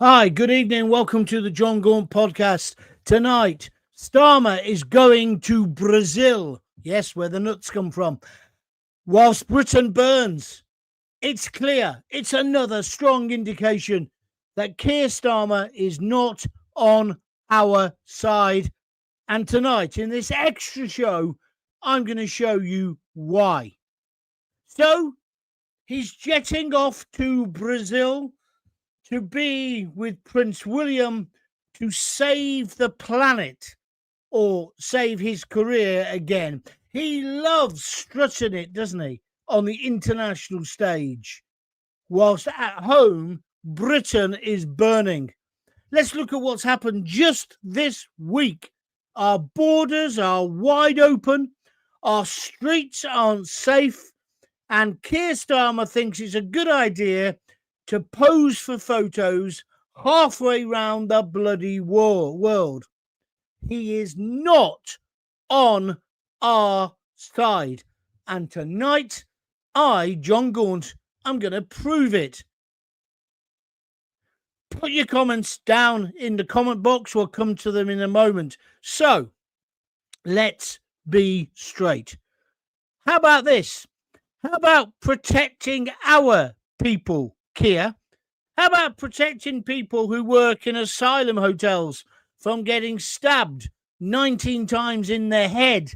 Hi, good evening. Welcome to the Jon Gaunt podcast. Tonight, Starmer is going to Brazil. Yes, where the nuts come from. Whilst Britain burns, it's clear. It's another strong indication that Keir Starmer is not on our side. And tonight, in this extra show, I'm going to show you why. So, he's jetting off to Brazil to be with Prince William to save the planet or save his career again. He loves strutting it, doesn't he, on the international stage, whilst at home, Britain is burning. Let's look at what's happened just this week. Our borders are wide open, our streets aren't safe, and Keir Starmer thinks it's a good idea to pose for photos halfway round the bloody world. He is not on our side. And tonight, I, Jon Gaunt, I'm going to prove it. Put your comments down in the comment box. We'll come to them in a moment. So, let's be straight. How about this? How about protecting our people, Keir? How about protecting people who work in asylum hotels from getting stabbed 19 times in the head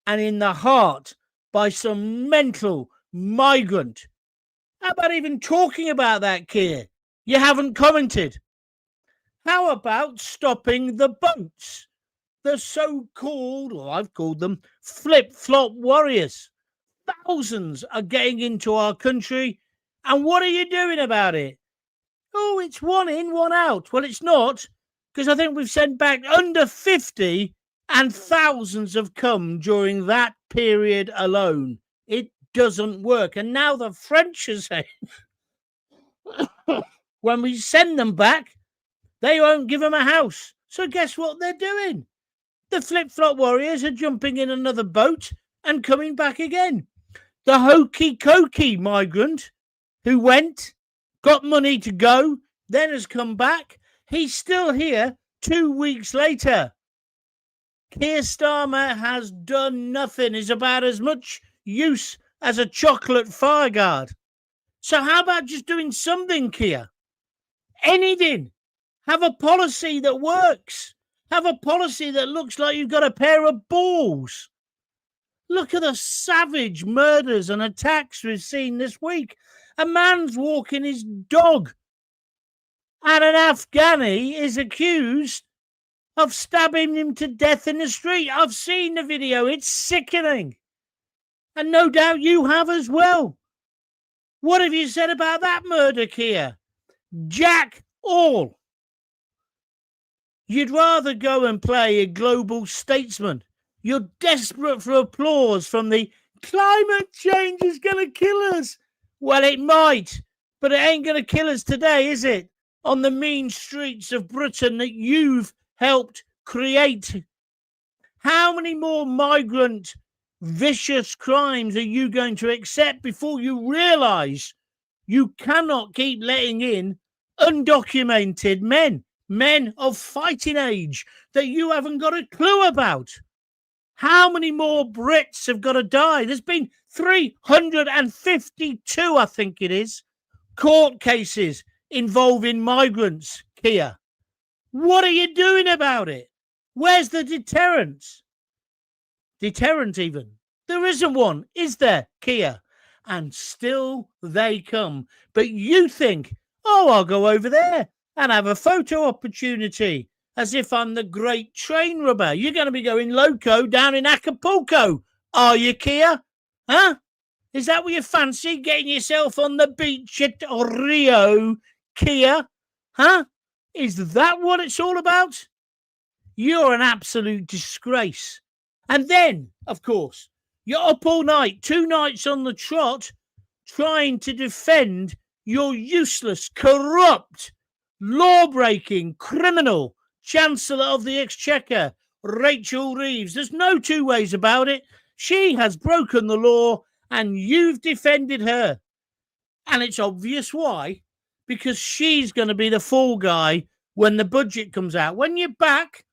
and in the heart by some mental migrant? How about even talking about that, Keir? You haven't commented. How about stopping the boats? The so-called, or I've called them, flip-flop warriors. Thousands are getting into our country. And what are you doing about it? Oh, it's one in, one out. Well, it's not, because I think we've sent back under 50 and thousands have come during that period alone. It doesn't work. And now the French are saying when we send them back, they won't give them a house. So guess what they're doing? The flip-flop warriors are jumping in another boat and coming back again. The hokey-cokey migrant who went, got money to go, then has come back. He's still here 2 weeks later. Keir Starmer has done nothing. He's about as much use as a chocolate fireguard. So how about just doing something, Keir? Anything. Have a policy that works. Have a policy that looks like you've got a pair of balls. Look at the savage murders and attacks we've seen this week. A man's walking his dog, and an Afghani is accused of stabbing him to death in the street. I've seen the video. It's sickening. And no doubt you have as well. What have you said about that murder, Keir? Jack all. You'd rather go and play a global statesman. You're desperate for applause from the climate change is going to kill us. Well, it might, but it ain't going to kill us today, is it? On the mean streets of Britain that you've helped create. How many more migrant, vicious crimes are you going to accept before you realise you cannot keep letting in undocumented men of fighting age that you haven't got a clue about? How many more Brits have got to die? There's been 352, I think it is, court cases involving migrants, Keir. What are you doing about it? Where's the deterrence? Deterrent even. There isn't one, is there, Keir? And still they come. But you think, oh, I'll go over there and have a photo opportunity. As if I'm the great train robber. You're going to be going loco down in Acapulco, are you, Keir? Huh? Is that what you fancy, getting yourself on the beach at Rio, Keir? Huh? Is that what it's all about? You're an absolute disgrace. And then, of course, you're up all night, 2 nights on the trot, trying to defend your useless, corrupt, law-breaking, criminal Chancellor of the Exchequer, Rachel Reeves. There's no two ways about it. She has broken the law and you've defended her. And it's obvious why. because she's going to be the fall guy when the budget comes out. When you're back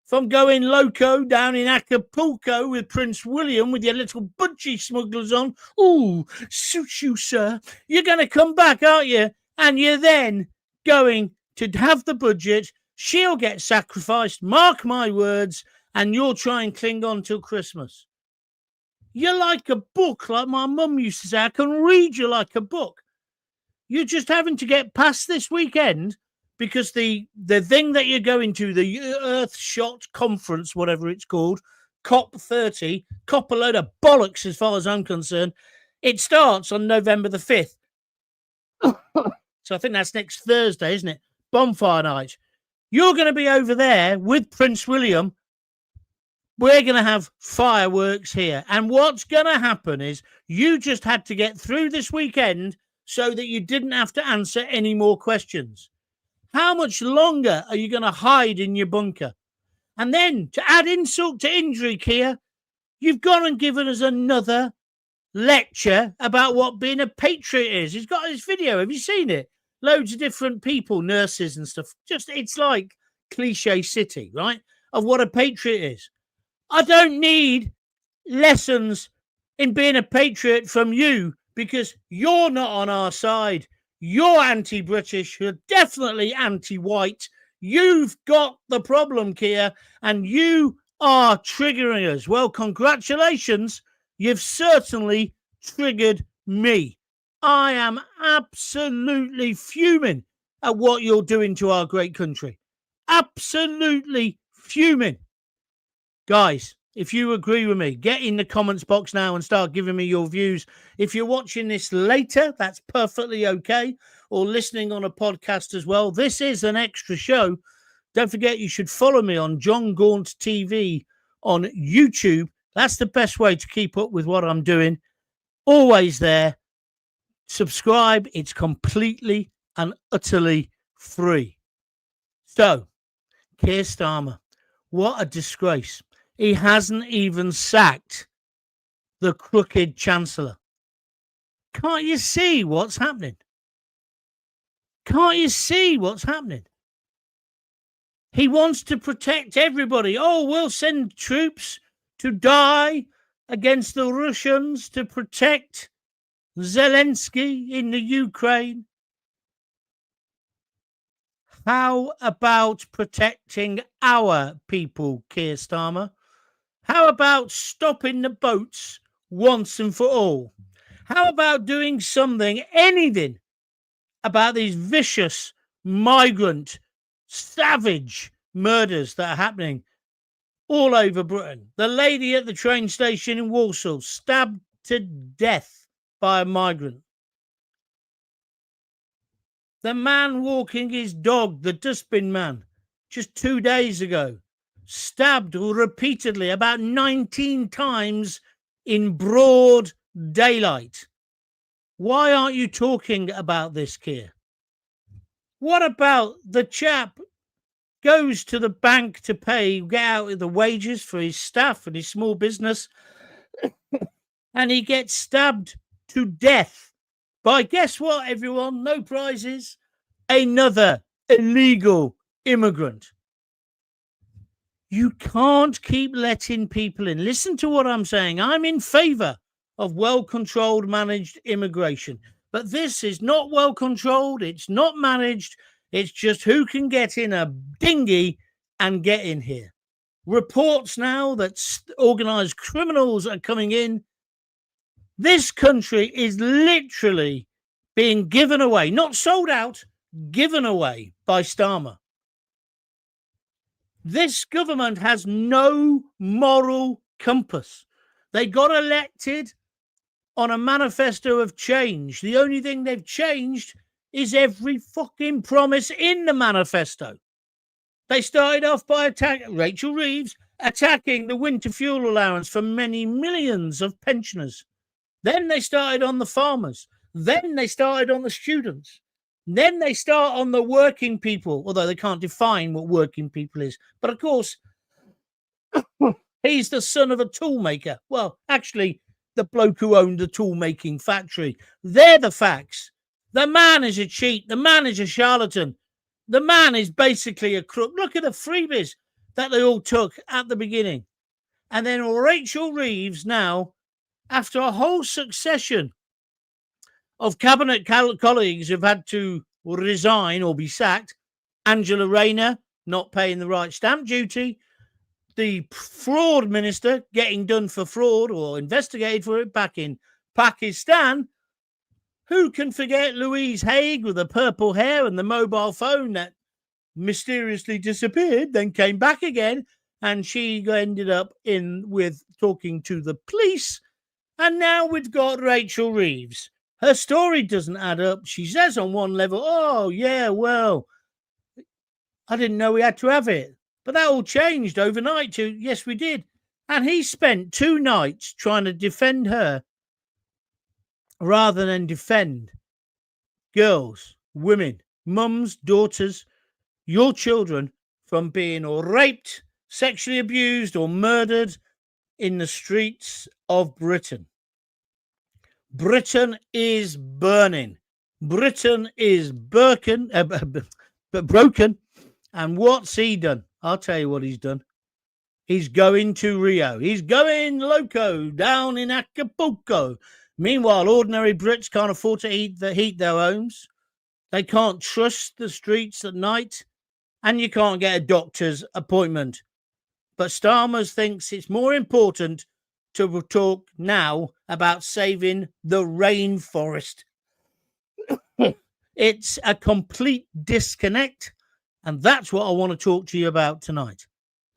from going loco down in Acapulco with Prince William with your little budgie smugglers on, ooh, suit you, sir, you're going to come back, aren't you? And you're then going to have the budget. She'll get sacrificed, mark my words, and you'll try and cling on till Christmas. You're like a book, like my mum used to say. I can read you like a book. You're just having to get past this weekend because the thing that you're going to, the Earthshot Conference, whatever it's called, COP30, cop a load of bollocks as far as I'm concerned, it starts on November the 5th. So I think that's next Thursday, isn't it? Bonfire night. You're going to be over there with Prince William. We're going to have fireworks here. And what's going to happen is you just had to get through this weekend so that you didn't have to answer any more questions. How much longer are you going to hide in your bunker? And then to add insult to injury, Keir, you've gone and given us another lecture about what being a patriot is. He's got his video. Have you seen it? Loads of different people, nurses and stuff. Just, it's like cliche city, right? Of what a patriot is. I don't need lessons in being a patriot from you because you're not on our side. You're anti-British. You're definitely anti-white. You've got the problem, Keir, and you are triggering us. Well, congratulations. You've certainly triggered me. I am absolutely fuming at what you're doing to our great country. Absolutely fuming. Guys, if you agree with me, get in the comments box now and start giving me your views. If you're watching this later, that's perfectly okay, or listening on a podcast as well. This is an extra show. Don't forget, you should follow me on Jon Gaunt TV on YouTube. That's the best way to keep up with what I'm doing. Always there. Subscribe. It's completely and utterly free. So, Keir Starmer, what a disgrace. He hasn't even sacked the crooked Chancellor. Can't you see what's happening? Can't you see what's happening? He wants to protect everybody. Oh, we'll send troops to die against the Russians to protect Zelensky in the Ukraine. How about protecting our people, Keir Starmer? How about stopping the boats once and for all? How about doing something, anything, about these vicious, migrant, savage murders that are happening all over Britain? The lady at the train station in Walsall, stabbed to death by a migrant. The man walking his dog, the dustbin man, just 2 days ago, stabbed repeatedly about 19 times in broad daylight. Why aren't you talking about this, Keir? What about the chap goes to the bank to get out the wages for his staff and his small business, and he gets stabbed to death by, guess what, everyone? No prizes. Another illegal immigrant. You can't keep letting people in. Listen to what I'm saying. I'm in favor of well-controlled, managed immigration. But this is not well-controlled. It's not managed. It's just who can get in a dinghy and get in here. Reports now that organized criminals are coming in. This country is literally being given away, not sold out, given away by Starmer. This government has no moral compass. They got elected on a manifesto of change. The only thing they've changed is every fucking promise in the manifesto. They started off by attacking Rachel Reeves, attacking the winter fuel allowance for many millions of pensioners. Then they started on the farmers. Then they started on the students. Then they start on the working people, although they can't define what working people is. But of course, he's the son of a tool maker. Well, actually, the bloke who owned the tool making factory. They're the facts. The man is a cheat. The man is a charlatan. The man is basically a crook. Look at the freebies that they all took at the beginning. And then Rachel Reeves now, after a whole succession of cabinet colleagues who've had to resign or be sacked, Angela Rayner not paying the right stamp duty, the fraud minister getting done for fraud or investigated for it back in Pakistan. Who can forget Louise Haig with the purple hair and the mobile phone that mysteriously disappeared, then came back again, and she ended up with talking to the police. And now we've got Rachel Reeves. Her story doesn't add up. She says on one level, oh, yeah, well, I didn't know we had to have it. But that all changed overnight to, yes, we did. And he spent 2 nights trying to defend her rather than defend girls, women, mums, daughters, your children from being raped, sexually abused or murdered in the streets of Britain. Britain is burning. Britain is broken. And what's he done? I'll tell you what he's done. He's going to Rio. He's going loco down in Acapulco. Meanwhile, ordinary Brits can't afford to heat their homes. They can't trust the streets at night. And you can't get a doctor's appointment. But Starmer thinks it's more important to talk now about saving the rainforest. It's a complete disconnect. And that's what I want to talk to you about tonight.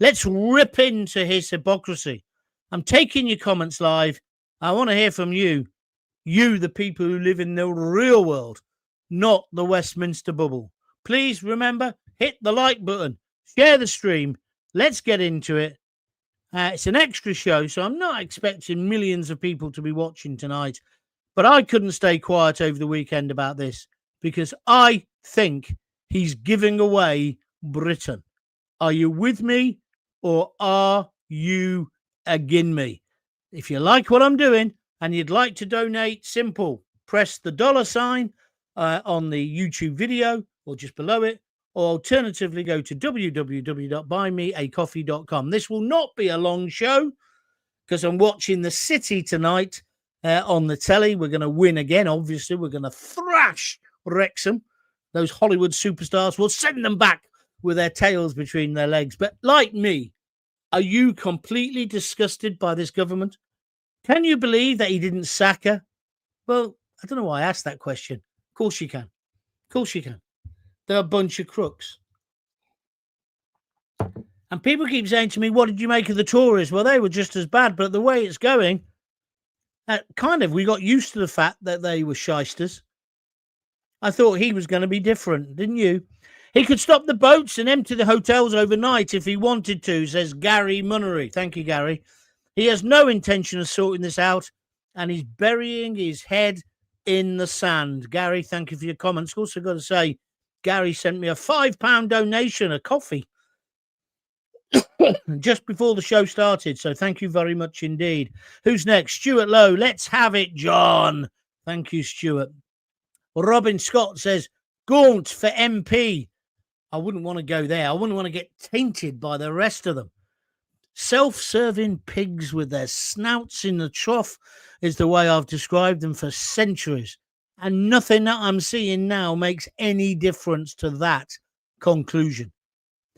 Let's rip into his hypocrisy. I'm taking your comments live. I want to hear from you, the people who live in the real world, not the Westminster bubble. Please remember, hit the like button, share the stream. Let's get into it. It's an extra show, so I'm not expecting millions of people to be watching tonight. But I couldn't stay quiet over the weekend about this because I think he's giving away Britain. Are you with me or are you against me? If you like what I'm doing and you'd like to donate, simple. Press the $sign on the YouTube video or just below it, or alternatively go to www.buymeacoffee.com. This will not be a long show because I'm watching the City tonight on the telly. We're going to win again, obviously. We're going to thrash Wrexham. Those Hollywood superstars, will send them back with their tails between their legs. But like me, are you completely disgusted by this government? Can you believe that he didn't sack her? Well, I don't know why I asked that question. Of course you can. Of course you can. They're a bunch of crooks. And people keep saying to me, what did you make of the Tories? Well, they were just as bad, but the way it's going, we got used to the fact that they were shysters. I thought he was going to be different, didn't you? He could stop the boats and empty the hotels overnight if he wanted to, says Gary Munnery. Thank you, Gary. He has no intention of sorting this out, and he's burying his head in the sand. Gary, thank you for your comments. Also got to say, Gary sent me a £5 donation, a coffee, just before the show started. So thank you very much indeed. Who's next? Stuart Lowe. Let's have it, John. Thank you, Stuart. Robin Scott says, Gaunt for MP. I wouldn't want to go there. I wouldn't want to get tainted by the rest of them. Self-serving pigs with their snouts in the trough is the way I've described them for centuries. And nothing that I'm seeing now makes any difference to that conclusion.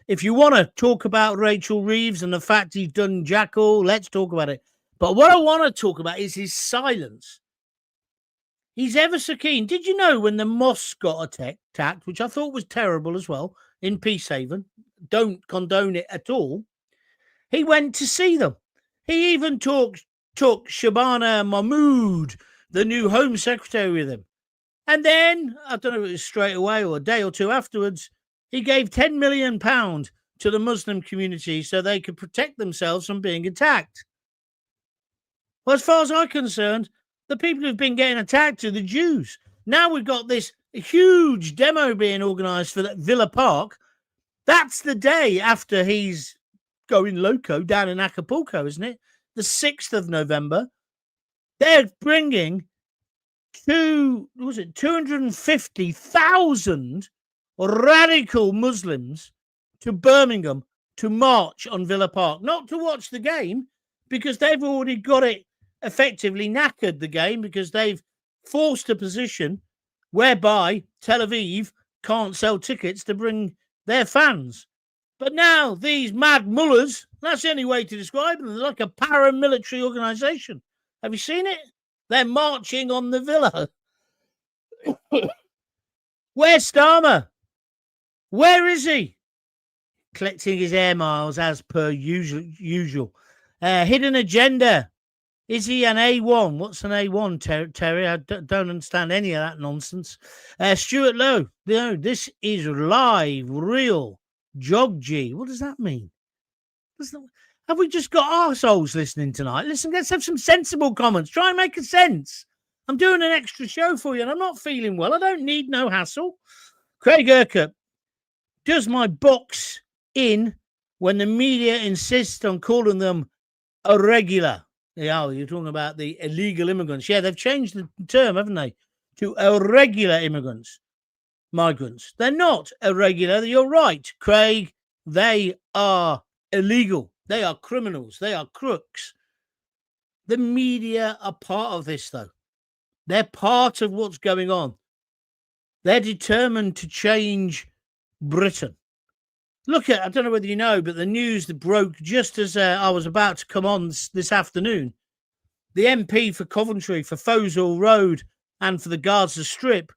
If you want to talk about Rachel Reeves and the fact he's done jackal, let's talk about it. But what I want to talk about is his silence. He's ever so keen. Did you know when the mosque got attacked, which I thought was terrible as well, in Peacehaven, don't condone it at all, he went to see them. He even took Shabana Mahmood, the new Home Secretary, with him. And then, I don't know if it was straight away or a day or two afterwards, he gave £10 million to the Muslim community so they could protect themselves from being attacked. Well, as far as I'm concerned, the people who've been getting attacked are the Jews. Now we've got this huge demo being organised for that Villa Park. That's the day after he's going loco down in Acapulco, isn't it? The 6th of November. They're bringing 250,000 radical Muslims to Birmingham to march on Villa Park, not to watch the game, because they've already got it effectively knackered, the game, because they've forced a position whereby Tel Aviv can't sell tickets to bring their fans. But now these mad mullahs, that's the only way to describe them, they're like a paramilitary organisation. Have you seen it? They're marching on the Villa. Where's Starmer? Where is he? Collecting his air miles as per usual. Hidden agenda. Is he an A1? What's an A1, Terry? I don't understand any of that nonsense. Stuart Lowe. No, this is live, real. Jog-G. What does that mean? Have we just got arseholes listening tonight? Listen, let's have some sensible comments. Try and make a sense. I'm doing an extra show for you and I'm not feeling well. I don't need no hassle. Craig Urquhart. Does my box in when the media insists on calling them irregular? Yeah, you're talking about the illegal immigrants. Yeah, they've changed the term, haven't they, to irregular immigrants, migrants. They're not irregular. You're right, Craig. They are illegal. They are criminals. They are crooks. The media are part of this, though. They're part of what's going on. They're determined to change Britain. Look at, I don't know whether you know, but the news that broke just as I was about to come on this afternoon, the MP for Coventry, for Fossil Road and for the Gaza Strip,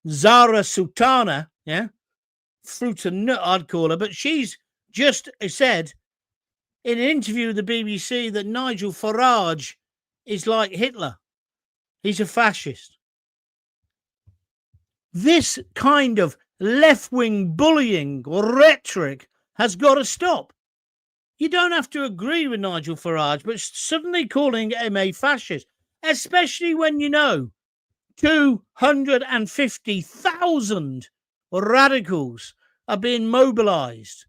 Zara Sultana, yeah, fruit and nut I'd call her, but she's just said in an interview with the BBC that Nigel Farage is like Hitler. He's a fascist. This kind of left-wing bullying or rhetoric has got to stop. You don't have to agree with Nigel Farage, but suddenly calling him a fascist, especially when you know 250,000 radicals are being mobilised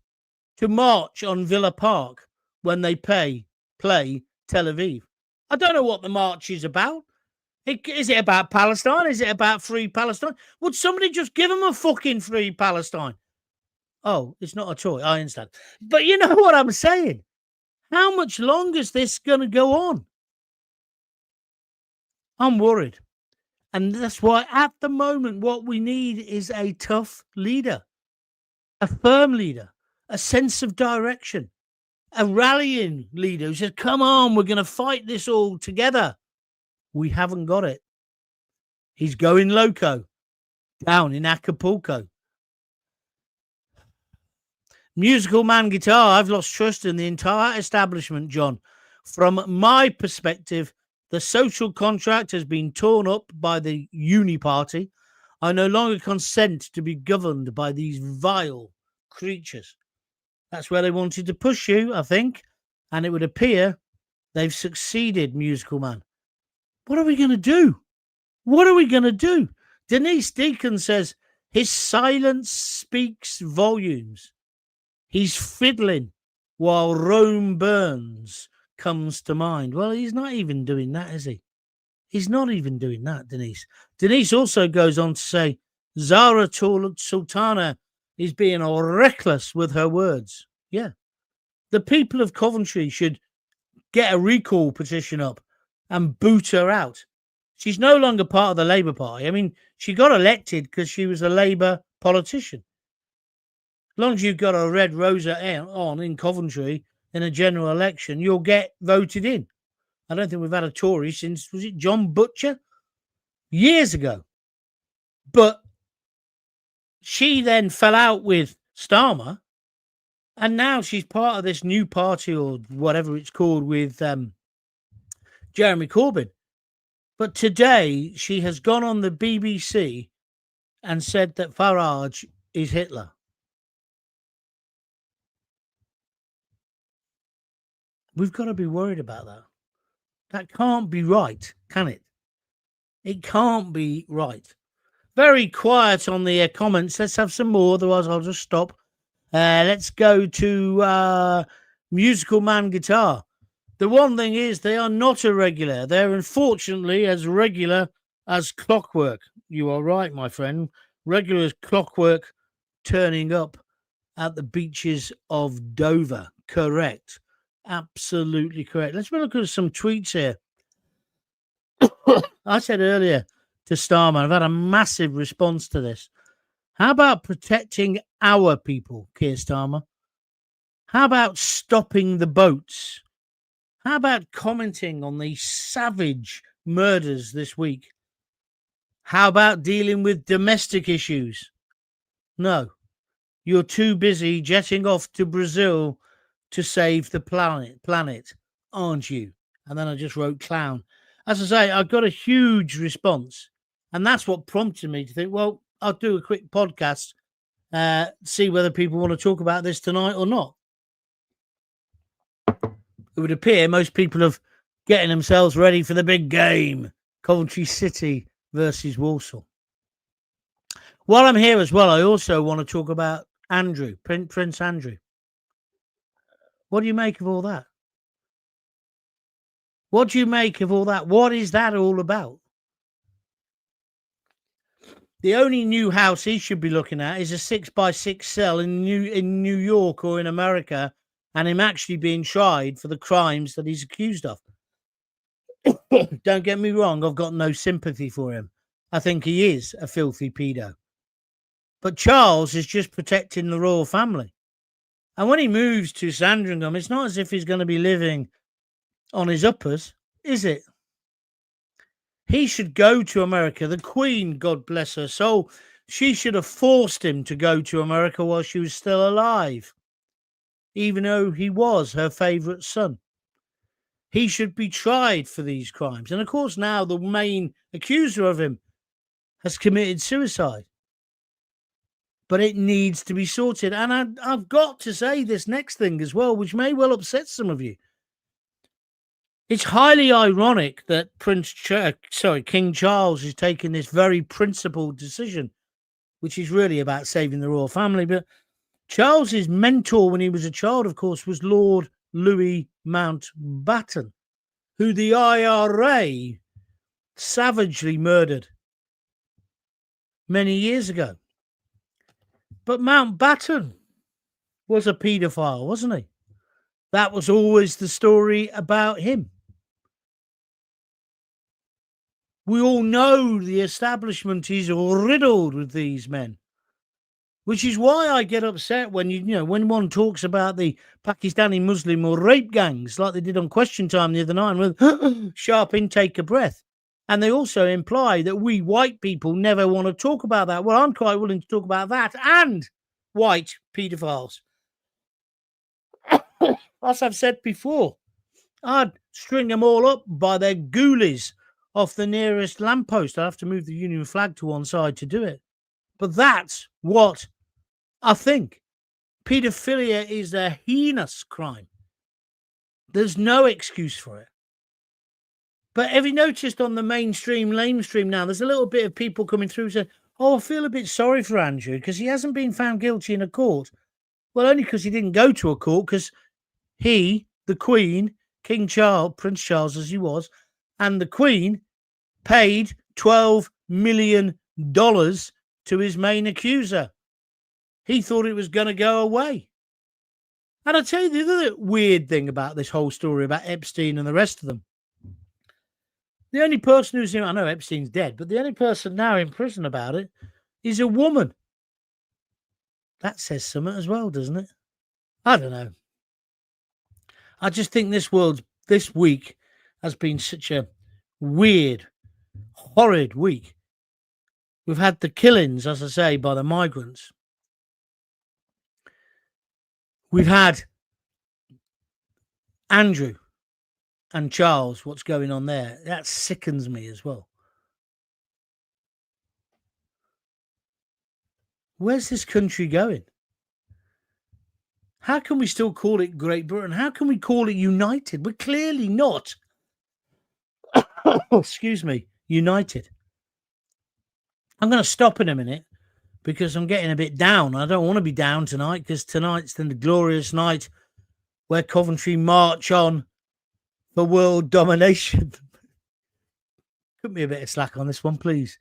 to march on Villa Park when they play Tel Aviv. I don't know what the march is about. Is it about Palestine? Is it about free Palestine? Would somebody just give them a fucking free Palestine? Oh, it's not a toy. I understand. But you know what I'm saying? How much longer is this going to go on? I'm worried. And that's why at the moment what we need is a tough leader, a firm leader, a sense of direction, a rallying leader who says, come on, we're going to fight this all together. We haven't got it. He's going loco down in Acapulco. Musical man guitar. I've lost trust in the entire establishment, John. From my perspective, the social contract has been torn up by the uni party. I no longer consent to be governed by these vile creatures. That's where they wanted to push you, I think. And it would appear they've succeeded, musical man. What are we going to do? What are we going to do? Denise Deacon says, his silence speaks volumes. He's fiddling while Rome burns comes to mind. Well, he's not even doing that, is he? He's not even doing that, Denise. Denise also goes on to say, Zara Sultana is being reckless with her words. Yeah. The people of Coventry should get a recall petition up and boot her out. She's no longer part of the Labour Party. I mean, she got elected because she was a Labour politician. As long as you've got a red rosette on in Coventry in a general election, you'll get voted in. I don't think we've had a Tory since, was it John Butcher? Years ago. But she then fell out with Starmer, and now she's part of this new party or whatever it's called with Jeremy Corbyn. But today she has gone on the BBC and said that Farage is Hitler. We've got to be worried about that. That can't be right, can it? It can't be right. Very quiet on the comments. Let's have some more, otherwise I'll just stop. Let's go to Musical Man Guitar. The one thing is they are not irregular. They're unfortunately as regular as clockwork. You are right, my friend. Regular as clockwork turning up at the beaches of Dover. Correct. Absolutely correct. Let's look at some tweets here. I said earlier to Starmer, I've had a massive response to this. How about protecting our people, Keir Starmer? How about stopping the boats? How about commenting on the savage murders this week? How about dealing with domestic issues? No. You're too busy jetting off to Brazil to save the planet, aren't you? And then I just wrote clown. As I say, I got a huge response. And that's what prompted me to think, well, I'll do a quick podcast, see whether people want to talk about this tonight or not. It would appear most people have getting themselves ready for the big game, Coventry City versus Walsall. While I'm here as well, I also want to talk about Andrew, Prince Andrew. What do you make of all that? What do you make of all that? What is that all about? The only new house he should be looking at is a 6x6 cell in New York or in America, and him actually being tried for the crimes that he's accused of. Don't get me wrong, I've got no sympathy for him. I think he is a filthy pedo. But Charles is just protecting the royal family. And when he moves to Sandringham, it's not as if he's going to be living on his uppers, is it? He should go to America. The Queen, God bless her soul, she should have forced him to go to America while she was still alive, even though he was her favourite son. He should be tried for these crimes. And of course, now the main accuser of him has committed suicide. But it needs to be sorted. And I've got to say this next thing as well, which may well upset some of you. It's highly ironic that King Charles is taking this very principled decision, which is really about saving the royal family. But Charles's mentor when he was a child, of course, was Lord Louis Mountbatten, who the IRA savagely murdered many years ago. But Mountbatten was a paedophile, wasn't he? That was always the story about him. We all know the establishment is riddled with these men, which is why I get upset when when one talks about the Pakistani Muslim or rape gangs, like they did on Question Time the other night, with sharp intake of breath. And they also imply that we white people never want to talk about that. Well, I'm quite willing to talk about that and white paedophiles. As I've said before, I'd string them all up by their ghoulies off the nearest lamppost. I'd have to move the Union flag to one side to do it. But that's what I think. Paedophilia is a heinous crime. There's no excuse for it. But have you noticed on the mainstream, lamestream now, there's a little bit of people coming through saying, oh, I feel a bit sorry for Andrew because he hasn't been found guilty in a court. Well, only because he didn't go to a court, because he, the Queen, King Charles, Prince Charles as he was, and the Queen paid $12 million to his main accuser. He thought it was going to go away. And I'll tell you the other weird thing about this whole story about Epstein and the rest of them. The only person who's in, I know Epstein's dead, but the only person now in prison about it is a woman. That says something as well, doesn't it? I don't know. I just think this week has been such a weird, horrid week. We've had the killings, as I say, by the migrants. We've had Andrew and Charles, what's going on there. That sickens me as well. Where's this country going? How can we still call it Great Britain? How can we call it united? We're clearly not, excuse me, united. I'm going to stop in a minute because I'm getting a bit down. I don't want to be down tonight because tonight's the glorious night where Coventry march on for world domination. Cut me a bit of slack on this one, please.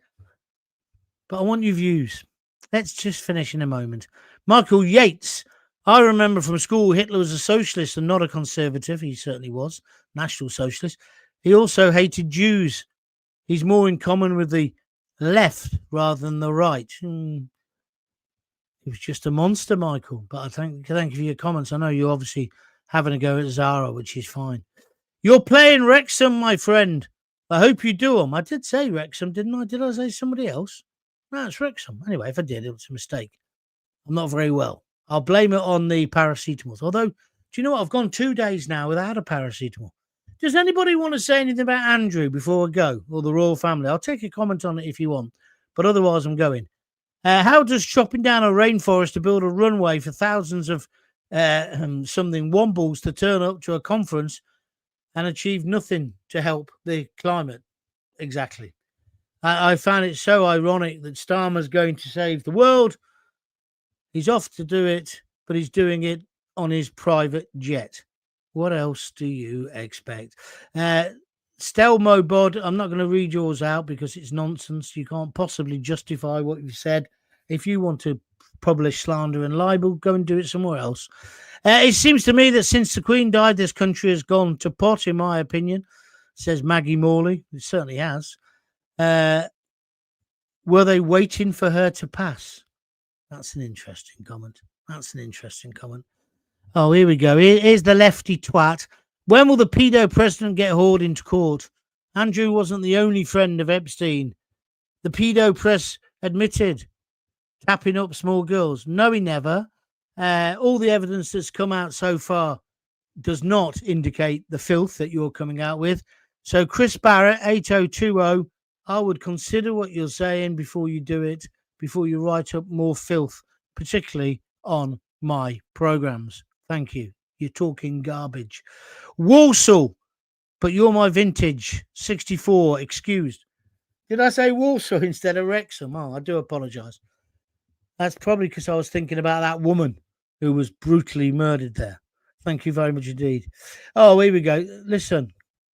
But I want your views. Let's just finish in a moment. Michael Yates. I remember from school Hitler was a socialist and not a conservative. He certainly was. National Socialist. He also hated Jews. He's more in common with the left rather than the right. He was just a monster, Michael. But I thank you for your comments. I know you're obviously having a go at Zara, which is fine. You're playing Wrexham, my friend. I hope you do them. I did say Wrexham, didn't I? Did I say somebody else? No, it's Wrexham. Anyway, if I did, it was a mistake. I'm not very well. I'll blame it on the paracetamol. Although, do you know what? I've gone 2 days now without a paracetamol. Does anybody want to say anything about Andrew before I go, or the royal family? I'll take a comment on it if you want, but otherwise I'm going. How does chopping down a rainforest to build a runway for thousands of something wombles to turn up to a conference and achieve nothing to help the climate? Exactly. I found it so ironic that Starmer's going to save the world. He's off to do it, but he's doing it on his private jet. What else do you expect? Stelmo Bod, I'm not going to read yours out because it's nonsense. You can't possibly justify what you've said. If you want to publish slander and libel, go and do it somewhere else. It seems to me that since the Queen died, this country has gone to pot, in my opinion, says Maggie Morley. It certainly has. Were they waiting for her to pass? That's an interesting comment. Oh, here we go. Here's the lefty twat. When will the pedo president get hauled into court? Andrew wasn't the only friend of Epstein. The pedo press admitted tapping up small girls. No, he never. All the evidence that's come out so far does not indicate the filth that you're coming out with. So Chris Barrett, 8020, I would consider what you're saying before you do it, before you write up more filth, particularly on my programs. Thank you. You're talking garbage. Walsall, but you're my vintage. 64, excused. Did I say Walsall instead of Wrexham? Oh, I do apologise. That's probably because I was thinking about that woman who was brutally murdered there. Thank you very much indeed. Oh, here we go. Listen,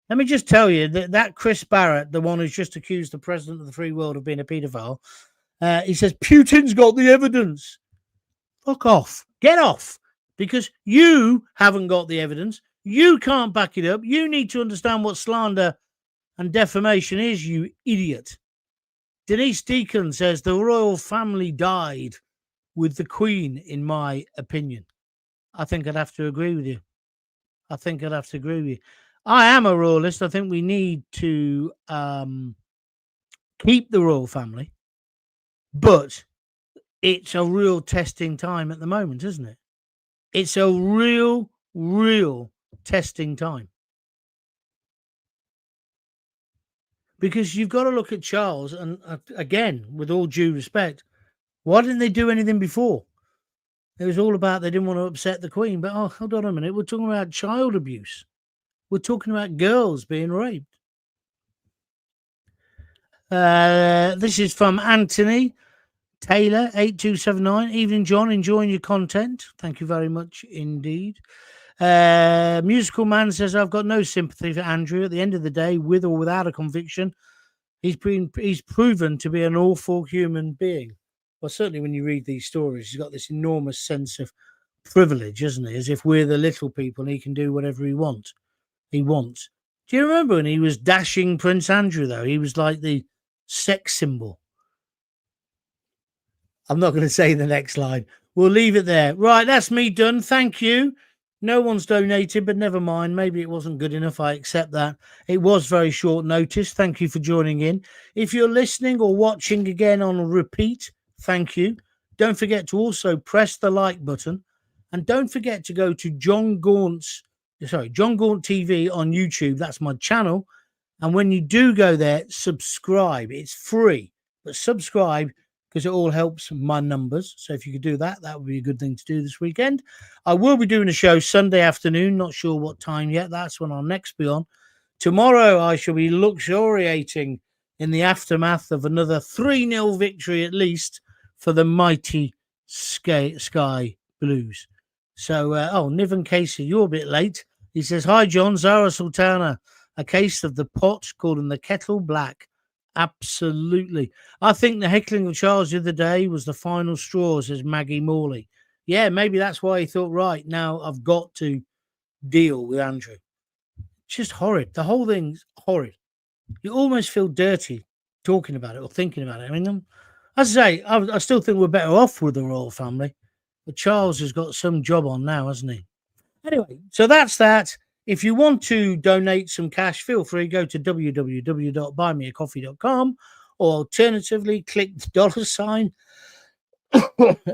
let me just tell you that Chris Barrett, the one who's just accused the president of the free world of being a paedophile, he says, Putin's got the evidence. Fuck off. Get off. Because you haven't got the evidence. You can't back it up. You need to understand what slander and defamation is, you idiot. Denise Deacon says the royal family died with the Queen, in my opinion. I think I'd have to agree with you. I am a royalist. I think we need to keep the royal family. But it's a real testing time at the moment, isn't it? It's a real testing time. Because you've got to look at Charles, and again, with all due respect, why didn't they do anything before? It was all about they didn't want to upset the Queen. But, oh, hold on a minute. We're talking about child abuse. We're talking about girls being raped. This is from Anthony Taylor, 8279. Evening, John. Enjoying your content. Thank you very much indeed. Musical Man says, I've got no sympathy for Andrew. At the end of the day, with or without a conviction, he's proven to be an awful human being. Well, certainly when you read these stories, he's got this enormous sense of privilege, isn't he? As if we're the little people and he can do whatever he wants. Do you remember when he was dashing Prince Andrew, though? He was like the sex symbol. I'm not going to say the next line. We'll leave it there. Right, that's me done. Thank you. No one's donated, but never mind. Maybe it wasn't good enough. I accept that. It was very short notice. Thank you for joining in. If you're listening or watching again on repeat, thank you. Don't forget to also press the like button. And don't forget to go to Jon Gaunt TV on YouTube. That's my channel. And when you do go there, subscribe. It's free, but subscribe because it all helps my numbers. So if you could do that, that would be a good thing to do this weekend. I will be doing a show Sunday afternoon. Not sure what time yet. That's when I'll next be on. Tomorrow, I shall be luxuriating in the aftermath of another 3-0 victory at least for the mighty Sky Blues. So, Niven Casey, you're a bit late. He says, hi, John, Zara Sultana. A case of the pot called in the kettle black. Absolutely. I think the heckling of Charles the other day was the final straw, says Maggie Morley. Yeah, maybe that's why he thought, right, now I've got to deal with Andrew. Just horrid. The whole thing's horrid. You almost feel dirty talking about it or thinking about it. I mean, as I say, I still think we're better off with the royal family. But Charles has got some job on now, hasn't he? Anyway, so that's that. If you want to donate some cash, feel free, go to www.buymeacoffee.com or alternatively click the dollar sign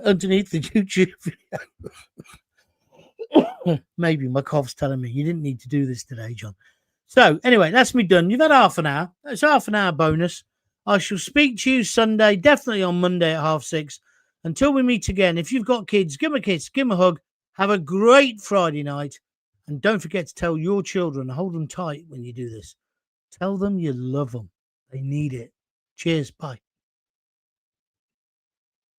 underneath the YouTube video. Maybe my cough's telling me you didn't need to do this today, John. So anyway, that's me done. You've had half an hour. It's half an hour bonus. I shall speak to you Sunday, definitely on Monday at 6:30. Until we meet again, if you've got kids, give them a kiss, give them a hug. Have a great Friday night. And don't forget to tell your children, hold them tight when you do this. Tell them you love them. They need it. Cheers. Bye.